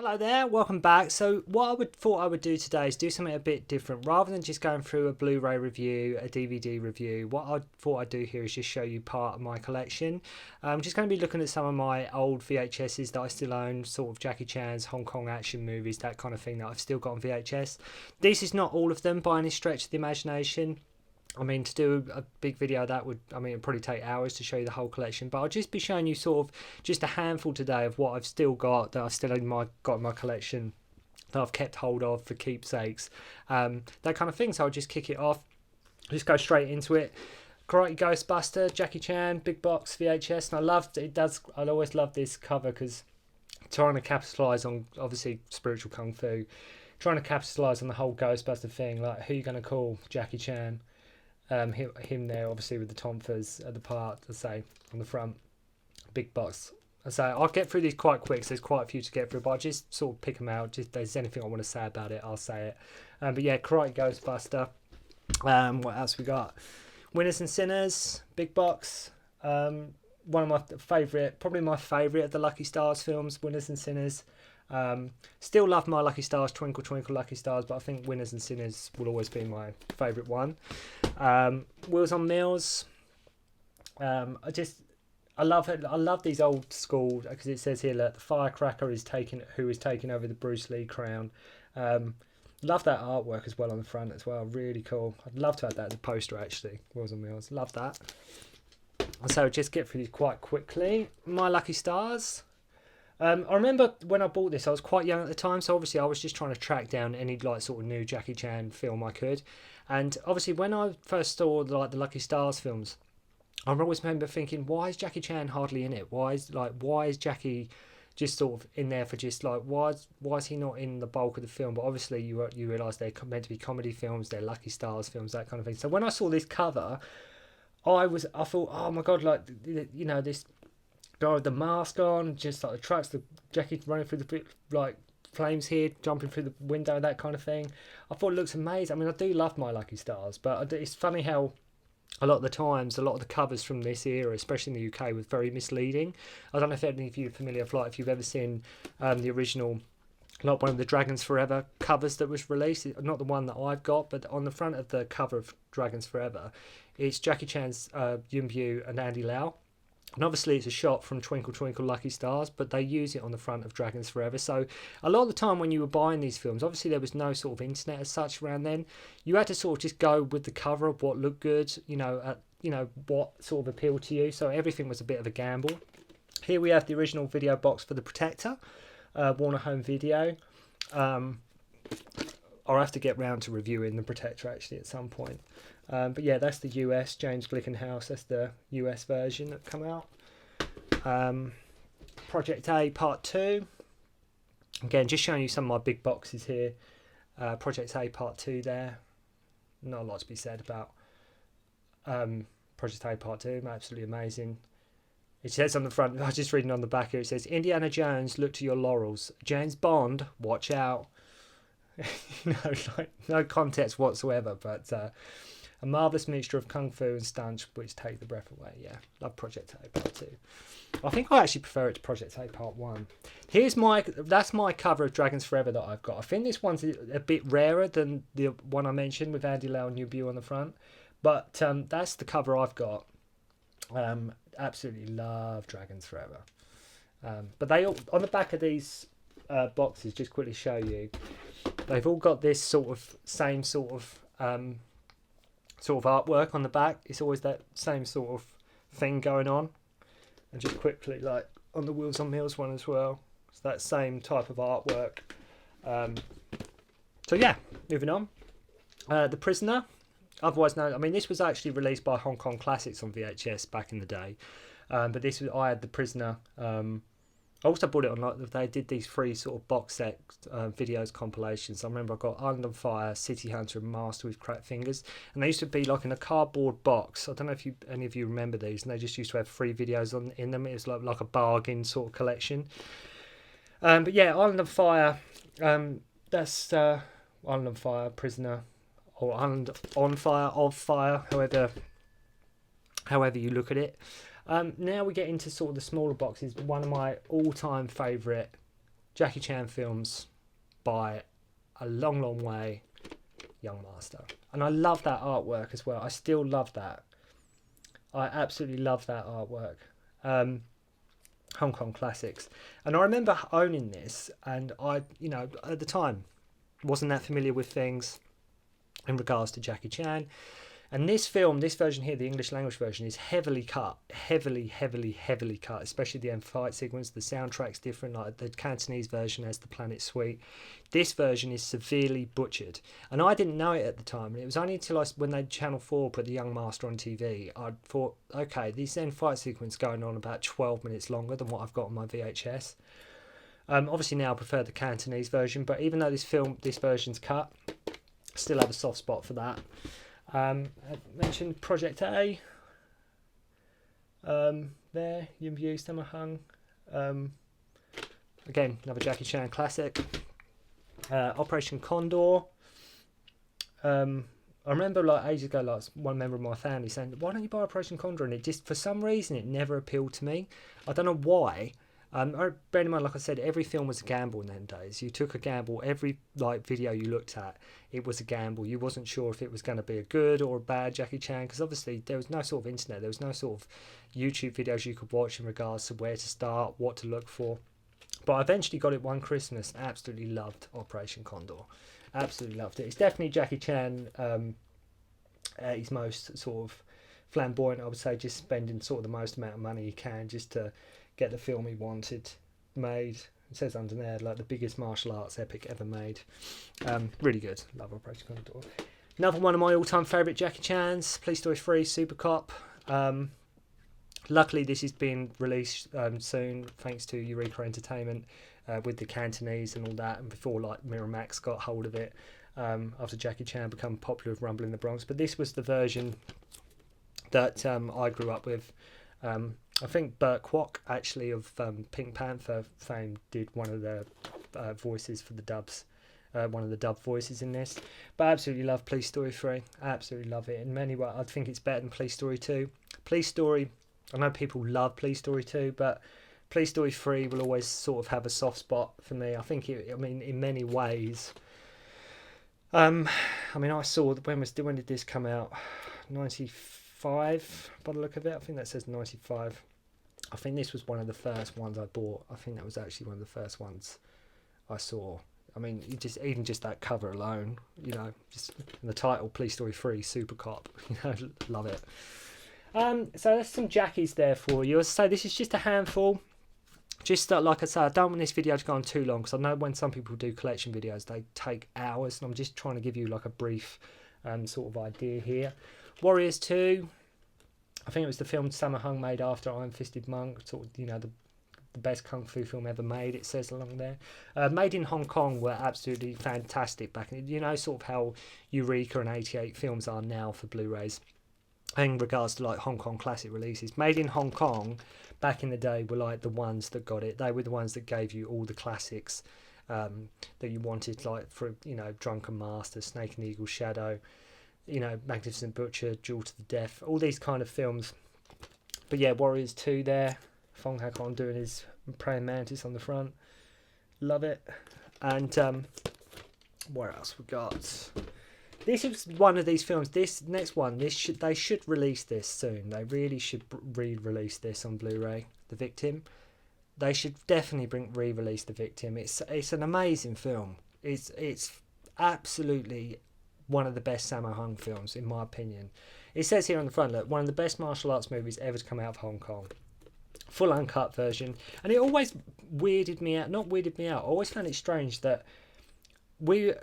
Hello there, welcome back. So what thought I would do today is do something a bit different. Rather than just going through a Blu-ray review, a DVD review, what I thought I'd do here is just show you part of my collection. I'm just going to be looking at some of my old VHSs that I still own, sort of Jackie Chan's Hong Kong action movies, that kind of thing that I've still got on VHS. This is not all of them by any stretch of the imagination. I mean, to do a big video that would, it'd probably take hours to show you the whole collection, but I'll just be showing you sort of just a handful today of what I've still got, that I've still got in my collection, that I've kept hold of for keepsakes, that kind of thing. So I'll just kick it off, just go straight into it. Karate Ghostbuster, Jackie Chan, big box VHS, and I always love this cover because trying to capitalise on, obviously, spiritual kung fu, trying to capitalise on the whole Ghostbuster thing, like who you going to call Jackie Chan. Him there, obviously, with the tonfas at the part, I say, on the front, big box. I say I'll get through these quite quick, so there's quite a few to get through, but I just sort of pick them out. Just if there's anything I want to say about it, I'll say it. But yeah, Karate Ghostbuster. What else we got? Winners and Sinners, big box. One of my favourite, probably my favourite of the Lucky Stars films, Winners and Sinners. Still love my Lucky Stars, Twinkle Twinkle Lucky Stars, but I think Winners and Sinners will always be my favourite one. Wheels on Meals. I love it. I love these old school, because it says here that the firecracker who is taking over the Bruce Lee crown. Love that artwork as well on the front as well. Really cool. I'd love to have that as a poster, actually. Wheels on Meals. Love that. So just get through these quite quickly. My Lucky Stars. I remember when I bought this, I was quite young at the time, so obviously I was just trying to track down any sort of new Jackie Chan film I could. And obviously when I first saw the Lucky Stars films, I always remember thinking, why is Jackie Chan hardly in it? Why is Jackie just sort of in there for just why is he not in the bulk of the film? But obviously you realise they're meant to be comedy films, they're Lucky Stars films, that kind of thing. So when I saw this cover, I thought, oh my god, this guy with the mask on, just the trucks, the Jackie running through the flames here, jumping through the window, that kind of thing. I thought it looks amazing. I do love my Lucky Stars, but it's funny how a lot of the times, a lot of the covers from this era, especially in the UK, was very misleading. I don't know if any of you are familiar with, if you've ever seen the original, one of the Dragons Forever covers that was released, not the one that I've got, but on the front of the cover of Dragons Forever, it's Jackie Chan's Yuen Biao and Andy Lau. And obviously it's a shot from Twinkle Twinkle Lucky Stars, but they use it on the front of Dragons Forever. So a lot of the time when you were buying these films, obviously there was no sort of internet as such around then. You had to sort of just go with the cover of what looked good, what sort of appealed to you. So everything was a bit of a gamble. Here we have the original video box for The Protector, Warner Home Video. I'll have to get round to reviewing The Protector actually at some point. But yeah, that's the US, James Glickenhaus, that's the US version that come out. Project A Part 2. Again, just showing you some of my big boxes here. Project A Part 2 there. Not a lot to be said about Project A Part 2, absolutely amazing. It says on the front, I was just reading on the back here, it says, Indiana Jones, look to your laurels. James Bond, watch out. No context whatsoever, but a marvellous mixture of kung fu and stunts which take the breath away. Yeah, love Project A Part 2. I think I actually prefer it to Project A Part 1. That's my cover of Dragons Forever that I've got. I think this one's a bit rarer than the one I mentioned with Andy Lau and Yuen Biao on the front, but that's the cover I've got. Absolutely love Dragons Forever. But they all, on the back of these boxes, just quickly show you, they've all got this same sort of artwork on the back. It's always that same sort of thing going on. And just quickly, on the Wheels on Meals one as well, it's that same type of artwork. So yeah, moving on. The Prisoner, otherwise known, this was actually released by Hong Kong Classics on VHS back in the day. But I had The Prisoner. I also bought it on, they did these free sort of box set videos compilations. I remember I got Island on Fire, City Hunter and Master with Cracked Fingers, and they used to be in a cardboard box. I don't know if any of you remember these, and they just used to have free videos in them. It was like a bargain sort of collection. But yeah, Island on Fire, that's Island on Fire, Prisoner, or Island on Fire, of Fire, however you look at it. Now we get into sort of the smaller boxes. One of my all-time favourite Jackie Chan films by a long, long way, Young Master. And I love that artwork as well. I still love that. I absolutely love that artwork. Hong Kong classics. And I remember owning this, and I, at the time, wasn't that familiar with things in regards to Jackie Chan. And this film, this version here, the English language version, is heavily cut, heavily cut, especially the end fight sequence. The soundtrack's different, like the Cantonese version has the Planet Suite. This version is severely butchered. And I didn't know it at the time. And it was only until when Channel 4 put The Young Master on TV, I thought, okay, this end fight sequence going on about 12 minutes longer than what I've got on my VHS. Obviously now I prefer the Cantonese version, but even though this version's cut, I still have a soft spot for that. I mentioned Project A. There, Yuen Biao, Sammo Hung. Again, another Jackie Chan classic. Operation Condor. I remember ages ago, one member of my family saying, "Why don't you buy Operation Condor?" And it just, for some reason, it never appealed to me. I don't know why. Bear in mind, like I said, every film was a gamble in them days. You took a gamble. Every video you looked at, it was a gamble. You wasn't sure if it was going to be a good or a bad Jackie Chan, because obviously there was no sort of internet. There was no sort of YouTube videos you could watch in regards to where to start, what to look for. But I eventually got it one Christmas. Absolutely loved Operation Condor. Absolutely loved it. It's definitely Jackie Chan at his most sort of flamboyant, I would say, just spending sort of the most amount of money he can just to get the film he wanted made. It says under there, the biggest martial arts epic ever made. Really good. Love Operation Condor. Another one of my all-time favourite Jackie Chan's, Police Story 3, Super Cop. Luckily, this is being released soon, thanks to Eureka Entertainment, with the Cantonese and all that, and before Miramax got hold of it, after Jackie Chan became popular with Rumble in the Bronx. But this was the version that I grew up with. I think Burt Kwok, actually, of Pink Panther fame, did one of the voices for the dubs, one of the dub voices in this. But I absolutely love Police Story 3. I absolutely love it. In many ways, I think it's better than Police Story 2. Police Story, I know people love Police Story 2, but Police Story 3 will always sort of have a soft spot for me. I think, in many ways, I saw, when did this come out? 95, by the look of it. I think that says 95. I think this was one of the first ones I bought. I think that was actually one of the first ones I saw. Even just that cover alone, just the title, Police Story 3, Super Cop, love it. So there's some Jackies there for you. As I say, this is just a handful. Just like I say, I don't want this video to go on too long, because I know when some people do collection videos, they take hours, and I'm just trying to give you a brief sort of idea here. Warriors 2, I think it was the film Sammo Hung made after Iron Fisted Monk, sort of, the best kung fu film ever made, it says along there. Made in Hong Kong were absolutely fantastic back in, sort of how Eureka and 88 films are now for Blu-rays in regards to Hong Kong classic releases. Made in Hong Kong back in the day were the ones that got it. They were the ones that gave you all the classics that you wanted, for Drunken Master, Snake and Eagle Shadow, Magnificent Butcher, Duel to the Death, all these kind of films. But yeah, Warriors 2 there, Fong Ha-Kong doing his praying mantis on the front, love it. And what else we got? This is one of these films. This next one, they should release this soon. They really should re-release this on Blu-ray. The Victim. They should definitely re-release The Victim. It's an amazing film. It's absolutely one of the best Sammo Hung films, in my opinion. It says here on the front, look, one of the best martial arts movies ever to come out of Hong Kong. Full uncut version. And it always weirded me out. Not weirded me out. I always found it strange that we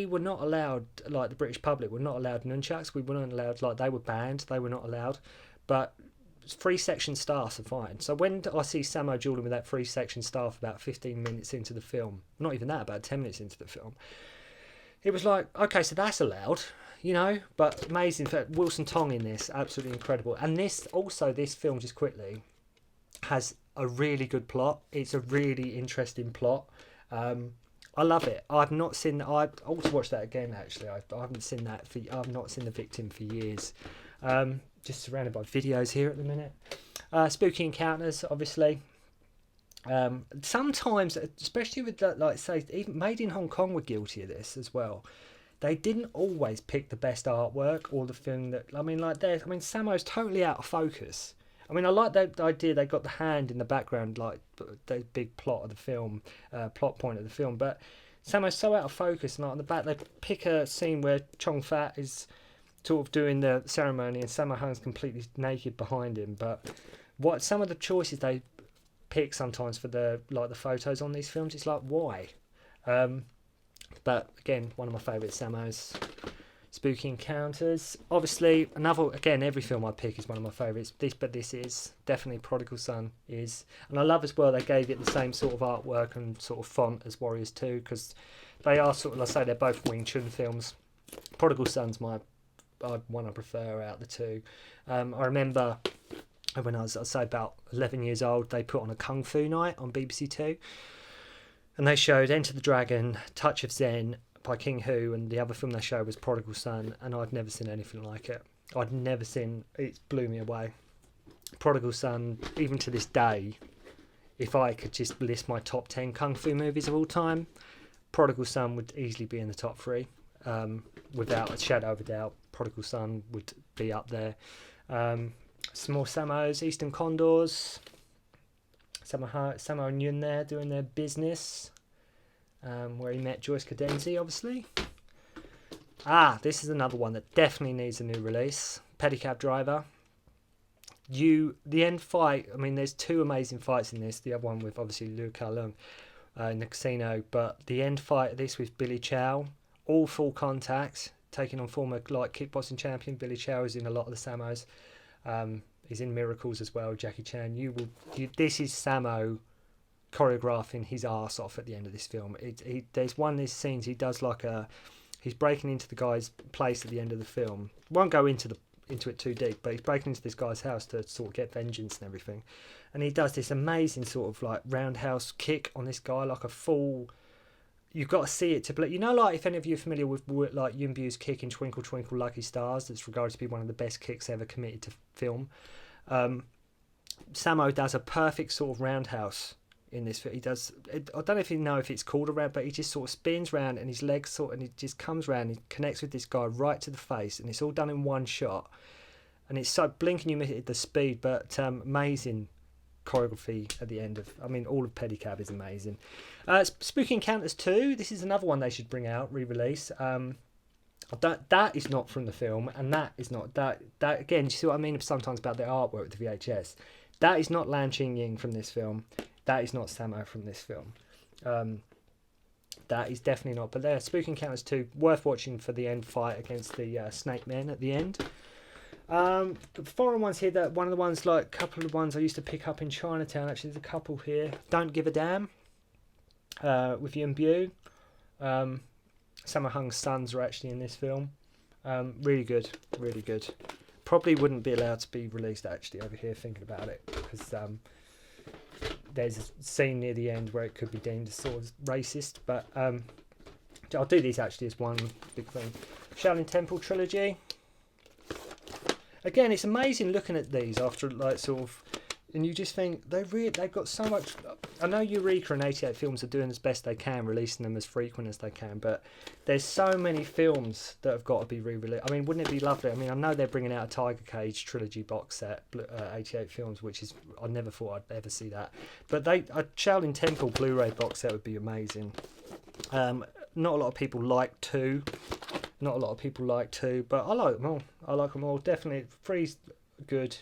were not allowed, the British public were not allowed nunchucks. We weren't allowed, they were banned. They were not allowed. But free section staffs are fine. So when I see Sammo dueling with that free section staff about 15 minutes into the film, not even that, about 10 minutes into the film, it was okay, so that's allowed, but amazing. Wilson Tong in this, absolutely incredible. And this film, just quickly, has a really good plot. It's a really interesting plot. I love it. I've not seen. I ought to watch that again. Actually, I haven't seen that. I've not seen The Victim for years. Just surrounded by videos here at the minute. Spooky Encounters, obviously. Sometimes, especially with that, like say, even Made in Hong Kong were guilty of this as well. They didn't always pick the best artwork or the film that Samo's totally out of focus. I mean, I like that idea. They got the hand in the background, like the big plot of the film, plot point of the film. But Samo's so out of focus, and like on the back they pick a scene where Chong Fat is sort of doing the ceremony, and Sammo Hung's completely naked behind him. But what some of the choices they pick sometimes for the photos on these films, it's like why? But again, one of my favourites, Sammo's Spooky Encounters. Obviously, every film I pick is one of my favourites. This is definitely Prodigal Son is, and I love as well they gave it the same sort of artwork and sort of font as Warriors 2, because they are sort of, I say, they're both Wing Chun films. Prodigal Son's my one I prefer out of the two. I remember when I was, I'd say, about 11 years old, they put on a Kung Fu night on BBC Two. And they showed Enter the Dragon, Touch of Zen by King Hu, and the other film they showed was Prodigal Son, and I'd never seen anything like it. It blew me away. Prodigal Son, even to this day, if I could just list my top 10 Kung Fu movies of all time, Prodigal Son would easily be in the top 3. Without a shadow of a doubt, Prodigal Son would be up there. Some more Sammos, Eastern Condors, Sammo and Yun there doing their business, where he met Joyce Cadenzi, obviously. This is another one that definitely needs a new release. Pedicab Driver. The end fight, I mean, there's two amazing fights in this. The other one with, obviously, Liu Kang in the casino. But the end fight of this with Billy Chow, all full contact, taking on former kickboxing champion. Billy Chow is in a lot of the Sammos. He's in Miracles as well, Jackie Chan. This is Sammo choreographing his arse off at the end of this film. There's one of these scenes he does he's breaking into the guy's place at the end of the film. Won't go into it too deep, but he's breaking into this guy's house to sort of get vengeance and everything. And he does this amazing sort of roundhouse kick on this guy, like a full. You've got to see it to believe. If any of you are familiar with Yuen Biao's kick in Twinkle Twinkle Lucky Stars, that's regarded to be one of the best kicks ever committed to film. Sammo does a perfect sort of roundhouse in this. He does. I don't know if you know if it's called a round, but he just sort of spins round and his legs and he just comes round and he connects with this guy right to the face, and it's all done in one shot. And it's so blinking you miss it, the speed, but amazing choreography at the end of. I mean, all of Pedicab is amazing. Spooky Encounters 2. This is another one they should bring out, re-release. That is not from the film, and that is not that again. Do you see what I mean? Sometimes about the artwork with the VHS. That is not Lam Ching Ying from this film. That is not Sammo from this film. That is definitely not. But there, Spooky Encounters 2, worth watching for the end fight against the Snake Men at the end. The foreign ones here, that one of the ones, a couple of ones I used to pick up in Chinatown. Actually, there's a couple here. Don't Give a Damn, with Yuen Biao. Sammo Hung's sons are actually in this film. Really good, really good. Probably wouldn't be allowed to be released actually over here, thinking about it, because there's a scene near the end where it could be deemed as sort of racist. But I'll do these actually as one big thing. Shaolin Temple trilogy. Again, it's amazing looking at these after and you just think they've got so much. I know Eureka and 88 Films are doing as best they can, releasing them as frequent as they can, but there's so many films that have got to be re-released. I mean, wouldn't it be lovely? I mean, I know they're bringing out a Tiger Cage trilogy box set, 88 Films, which is, I never thought I'd ever see that. But a Shaolin Temple Blu-ray box set would be amazing. Not a lot of people like 2. Not a lot of people like 2, but I like them all. Definitely. 3's good.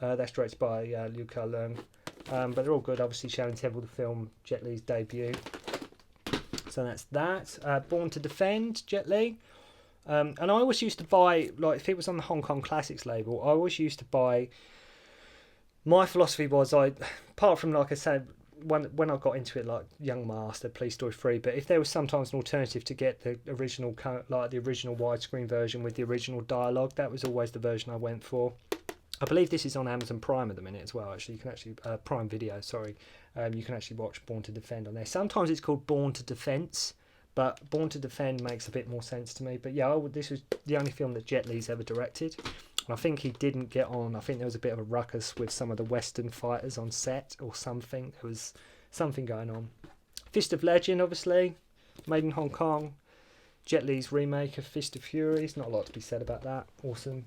That's directed by Liu Kang. But they're all good. Obviously, Shaolin Temple, the film, Jet Li's debut. So that's that. Born to Defend, Jet Li. And I always used to buy, if it was on the Hong Kong Classics label, I always used to buy. My philosophy was, apart from, like I said, when I got into it, like Young Master, Police Story 3, but if there was sometimes an alternative to get the original, the original widescreen version with the original dialogue, that was always the version I went for. I believe this is on Amazon Prime at the minute as well. Actually, you can actually Prime Video. Sorry, you can actually watch Born to Defend on there. Sometimes it's called Born to Defense, but Born to Defend makes a bit more sense to me. But yeah, this was the only film that Jet Li's ever directed. I think he didn't get on. I think there was a bit of a ruckus with some of the Western fighters on set or something. There was something going on. Fist of Legend, obviously, made in Hong Kong. Jet Li's remake of Fist of Furies. Not a lot to be said about that. Awesome.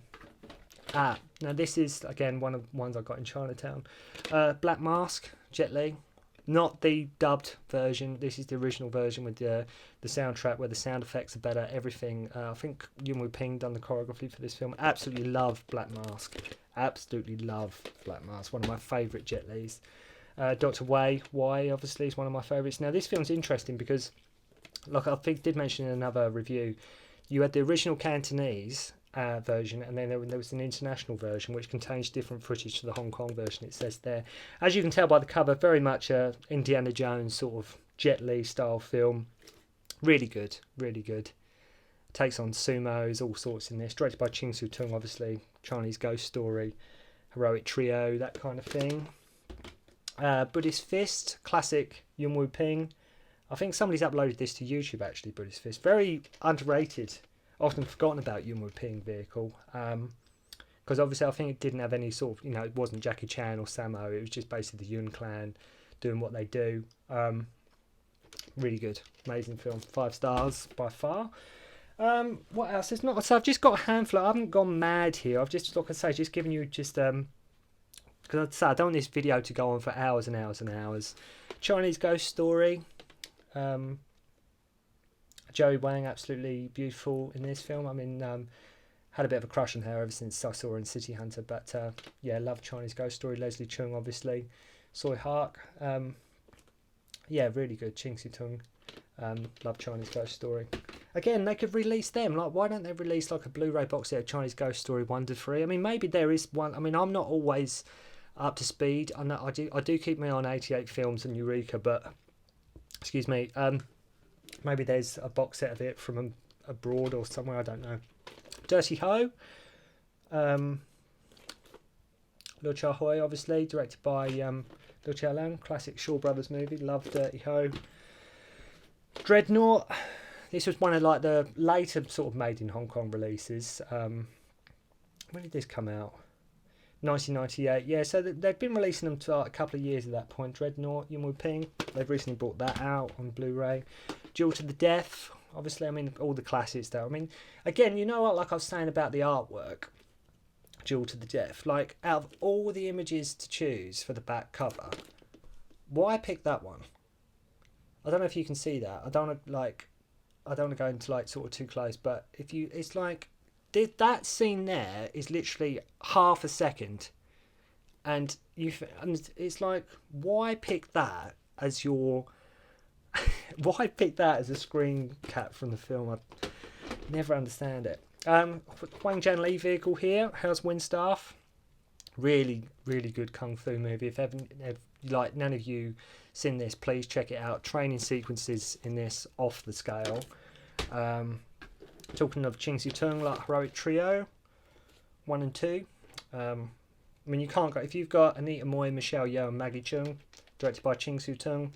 Now this is, again, one of the ones I got in Chinatown. Black Mask, Jet Li. Not the dubbed version. This is the original version with the soundtrack where the sound effects are better. Everything. I think Yuen Woo-ping done the choreography for this film. Absolutely love Black Mask. Absolutely love Black Mask. One of my favourite Jet Li's. Dr. Wei, obviously, is one of my favourites. Now this film's interesting because, like I think did mention in another review, you had the original Cantonese version, and then there was an international version which contains different footage to the Hong Kong version. It says there, as you can tell by the cover, very much a Indiana Jones sort of Jet Li style film. Really good, really good. Takes on sumos, all sorts in this. Directed by Ching Siu-tung, obviously. Chinese Ghost Story, Heroic Trio, that kind of thing. Buddhist Fist, classic Yuen Woo-ping. I think somebody's uploaded this to YouTube actually, Buddhist Fist. Very underrated. Often forgotten about Yuen Woo-ping vehicle. Because obviously I think it didn't have any sort of, it wasn't Jackie Chan or Sammo. It was just basically the Yuen clan doing what they do. Really good. Amazing film. 5 stars by far. What else? There's not. So I've just got a handful. I haven't gone mad here. I've just, like I say, just given you just because I'd say I don't want this video to go on for hours and hours and hours. Chinese Ghost Story. Joey Wang, absolutely beautiful in this film. I mean, had a bit of a crush on her ever since I saw her in City Hunter. But yeah, love Chinese Ghost Story. Leslie Chung, obviously. Soy Hark. Yeah, really good. Ching Siu-tung. Love Chinese Ghost Story. Again, they could release them. Like, why don't they release like a Blu-ray box set of Chinese Ghost Story 1 to 3? I mean, maybe there is one. I mean, I'm not always up to speed. I know I do keep me on 88 Films and Eureka, but excuse me. Maybe there's a box set of it from abroad or somewhere. I don't know. Dirty Ho. Liu Chia-hui, obviously, directed by Liu Chia-lang. Classic Shaw Brothers movie. Love Dirty Ho. Dreadnought. This was one of like the later sort of made in Hong Kong releases. When did this come out? 1998. Yeah, so they've been releasing them for like a couple of years at that point. Dreadnought, Yuen Woo-ping. They've recently brought that out on Blu-ray. Duel to the Death. Obviously, I mean, all the classics there. I mean, again, you know what, like I was saying about the artwork, Duel to the Death, like out of all the images to choose for the back cover, why pick that one? I don't know if you can see that. I don't want to go into like sort of too close, but if you, it's like that scene there is literally half a second, and it's like, why pick that as your why pick that as a screen cap from the film? I never understand it. Huang Jianli vehicle here. How's Windstaff? Really, really good kung fu movie. If like none of you seen this, please check it out. Training sequences in this off the scale. Talking of Ching Siu-tung, like Heroic Trio 1 and 2. I mean, you can't go if you've got Anita Mui, Michelle Yeoh, and Maggie Cheung, directed by Ching Siu-tung.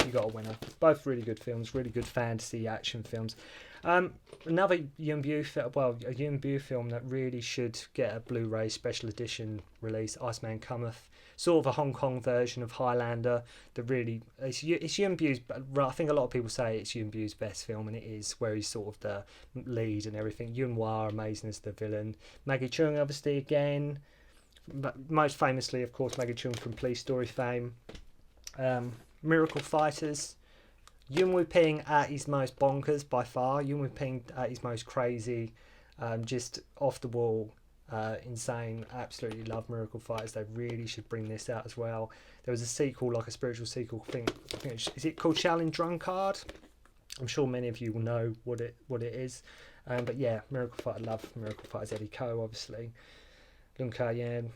You got a winner. Both really good films, really good fantasy action films. Another Yuen Bu film that really should get a Blu-ray special edition release, Iceman Cometh. Sort of a Hong Kong version of Highlander. It's Yuen Bu's. I think a lot of people say it's Yuen Bu's best film, and it is, where he's sort of the lead and everything. Yuen Wah, amazing as the villain. Maggie Cheung, obviously, again. But most famously, of course, Maggie Cheung from Police Story fame. Miracle Fighters. Yuen Woo-ping at his most bonkers by far. Yuen Woo-ping at his most crazy, just off the wall, insane. Absolutely love Miracle Fighters. They really should bring this out as well. There was a sequel, like a spiritual sequel. I think is it called Shaolin Drunkard? I'm sure many of you will know what it is. But yeah, Miracle Fighter. Love Miracle Fighters. Eddie Ko, obviously. Lung Ka-yen.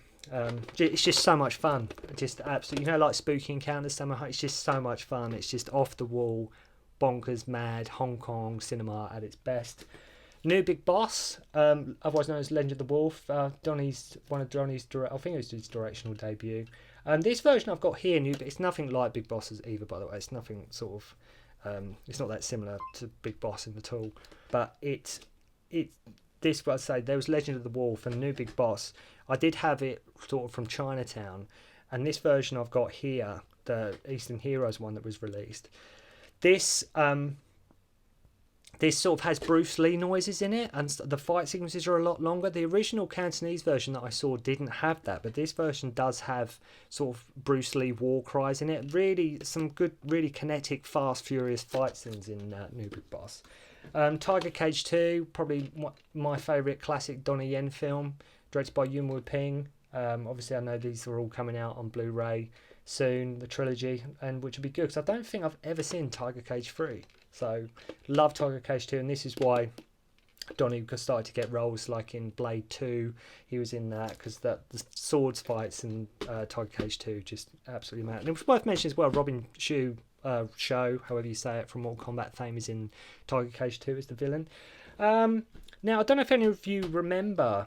It's just so much fun. Just absolutely, like Spooky Encounters, it's just so much fun. It's just off the wall, bonkers, mad Hong Kong cinema at its best. New Big Boss, otherwise known as Legend of the Wolf. I think it was his directional debut. This version I've got here, it's nothing like Big Boss's either, by the way. It's nothing sort of, it's not that similar to Big Boss at all. But this, what I say, there was Legend of the Wolf and New Big Boss. I did have it sort of from Chinatown, and this version I've got here, the Eastern Heroes one that was released. This this sort of has Bruce Lee noises in it, and the fight sequences are a lot longer. The original Cantonese version that I saw didn't have that, but this version does have sort of Bruce Lee war cries in it. Really, some good, really kinetic, fast, furious fight scenes in New Big Boss. Tiger Cage 2, probably my favourite classic Donnie Yen film, directed by Yuen Woo-ping. Obviously, I know these are all coming out on Blu-ray soon, the trilogy, and which would be good, because I don't think I've ever seen Tiger Cage 3. So, love Tiger Cage 2, and this is why Donnie started to get roles like in Blade 2. He was in that, because the swords fights in Tiger Cage 2 just absolutely mad. And it was worth mentioning as well, Robin Shou, however you say it, from Mortal Kombat fame, is in Tiger Cage 2 as the villain. Now, I don't know if any of you remember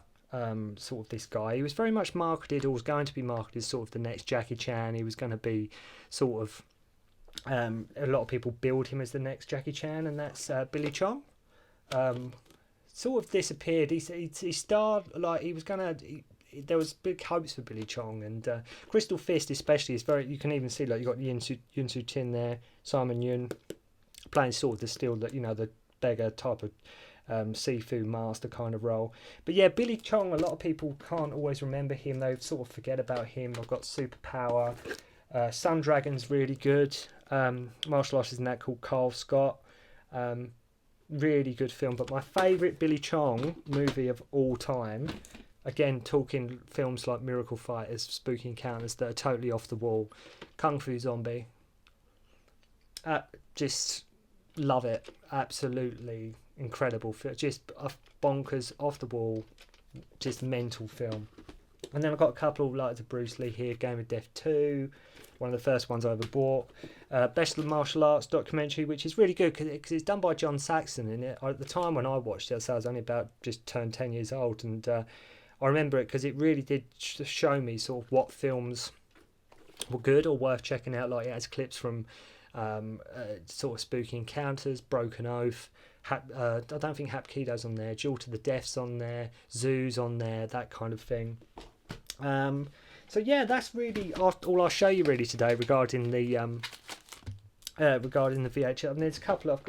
sort of this guy. He was very much marketed, or was going to be marketed as sort of the next Jackie Chan. He was going to be sort of a lot of people build him as the next Jackie Chan, and that's Billy Chong. Sort of disappeared. He starred like he was gonna. There was big hopes for Billy Chong, and Crystal Fist especially is very. You can even see like you got Yun Su Tin there, Simon Yun playing sort of the still that the beggar type of Sifu master kind of role. But yeah, Billy Chong, a lot of people can't always remember him. They sort of forget about him. I've got Superpower. Sun Dragon's really good. Martial artist in that called Carl Scott. Really good film. But my favourite Billy Chong movie of all time, again talking films like Miracle Fighters, Spooky Encounters that are totally off the wall, Kung Fu Zombie. Just love it. Absolutely incredible film. Just a bonkers, off the wall, just mental film. And then I've got a couple like the Bruce Lee here, Game of Death 2, one of the first ones I ever bought. Best Martial Arts documentary, which is really good because it's done by John Saxon. And at the time when I watched it, I was only about just turned 10 years old, and I remember it because it really did show me sort of what films were good or worth checking out. Like it has clips from sort of Spooky Encounters, Broken Oath. I don't think Hapkido's on there. Duel to the Death's on there. Zoo's on there. That kind of thing. So yeah, that's really all I'll show you really today regarding the VHS. And there's a couple I've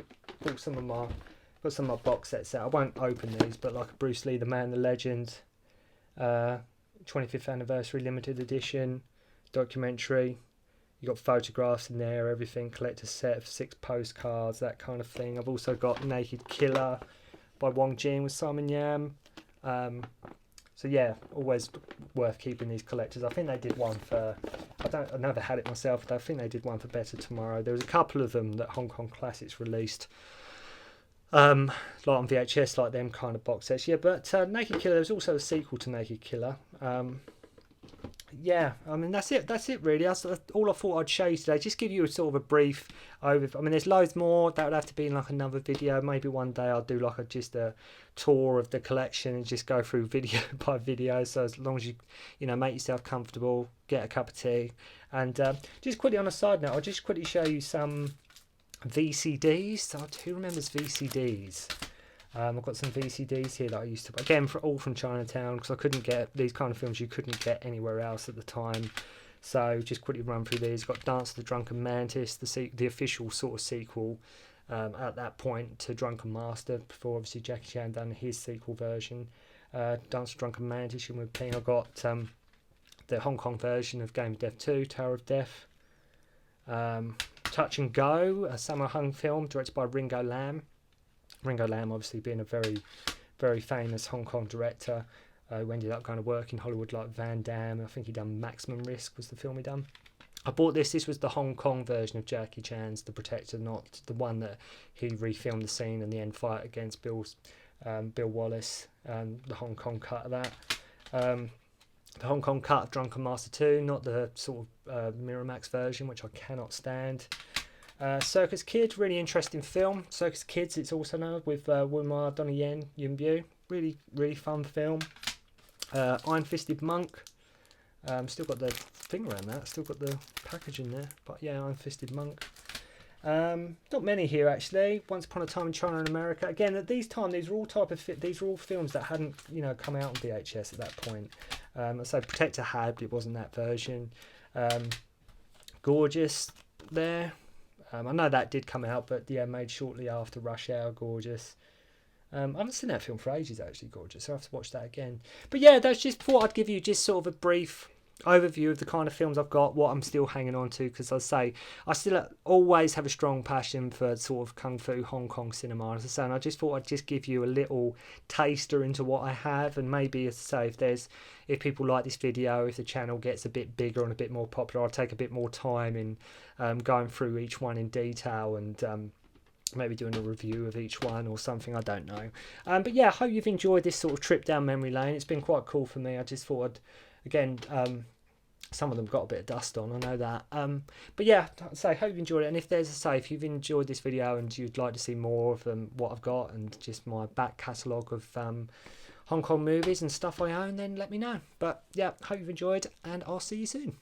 got some of my box sets out. I won't open these, but like a Bruce Lee, The Man, the Legend, 25th anniversary limited edition documentary. You got photographs in there, everything, collector's set of 6 postcards, that kind of thing. I've also got Naked Killer by Wong Jing with Simon Yam. So yeah, always worth keeping these collectors. I think they did one for, I never had it myself, but I think they did one for Better Tomorrow. There was a couple of them that Hong Kong Classics released, like on VHS, like them kind of box sets. Yeah, but Naked Killer, there's also a sequel to Naked Killer. Yeah, I mean that's it really. That's all I thought I'd show you today. Just give you a sort of a brief overview. I mean there's loads more that would have to be in like another video. Maybe one day I'll do like just a tour of the collection and just go through video by video. So as long as you make yourself comfortable, get a cup of tea, and just quickly on a side note, I'll just quickly show you some VCDs. So who remembers VCDs? I've got some VCDs here that I used to, again, all from Chinatown, because I couldn't get these kind of films you couldn't get anywhere else at the time. So just quickly run through these. Got Dance of the Drunken Mantis, the official sort of sequel at that point to Drunken Master, before obviously Jackie Chan done his sequel version. Dance of the Drunken Mantis, Yuen Woo-ping. I got the Hong Kong version of Game of Death 2, Tower of Death. Touch and Go, a Sammo Hung film directed by Ringo Lam. Ringo Lam obviously being a very, very famous Hong Kong director who ended up going to work in Hollywood like Van Damme. I think he done Maximum Risk was the film he done. I bought this. This was the Hong Kong version of Jackie Chan's The Protector, not the one that he refilmed the scene and the end fight against Bill Wallace, the Hong Kong cut of that. The Hong Kong cut of Drunken Master 2, not the sort of Miramax version, which I cannot stand. Circus Kid, really interesting film. Circus Kids, it's also known, with Wu Ma, Donnie Yen, Yuen Biao. Really, really fun film. Iron Fisted Monk. Still got the thing around that. Still got the package in there. But yeah, Iron Fisted Monk. Not many here actually. Once Upon a Time in China and America. Again, at these times, these are all films that hadn't come out on VHS at that point. So Protector had, but it wasn't that version. Gorgeous there. I know that did come out, but yeah, made shortly after Rush Hour. Gorgeous. I haven't seen that film for ages actually. Gorgeous. So I have to watch that again. But yeah, that's just thought I'd give you just sort of a brief overview of the kind of films I've got, what I'm still hanging on to, because I say I still always have a strong passion for sort of kung fu Hong Kong cinema, as I say, and I just thought I'd just give you a little taster into what I have, and maybe, as I say, if people like this video, if the channel gets a bit bigger and a bit more popular, I'll take a bit more time in going through each one in detail and maybe doing a review of each one or something, I don't know. But yeah, I hope you've enjoyed this sort of trip down memory lane. It's been quite cool for me. I just thought I'd, again, some of them got a bit of dust on, I know that. But yeah, so hope you enjoyed it. And if you've enjoyed this video and you'd like to see more of what I've got and just my back catalogue of Hong Kong movies and stuff I own, then let me know. But yeah, hope you've enjoyed, and I'll see you soon.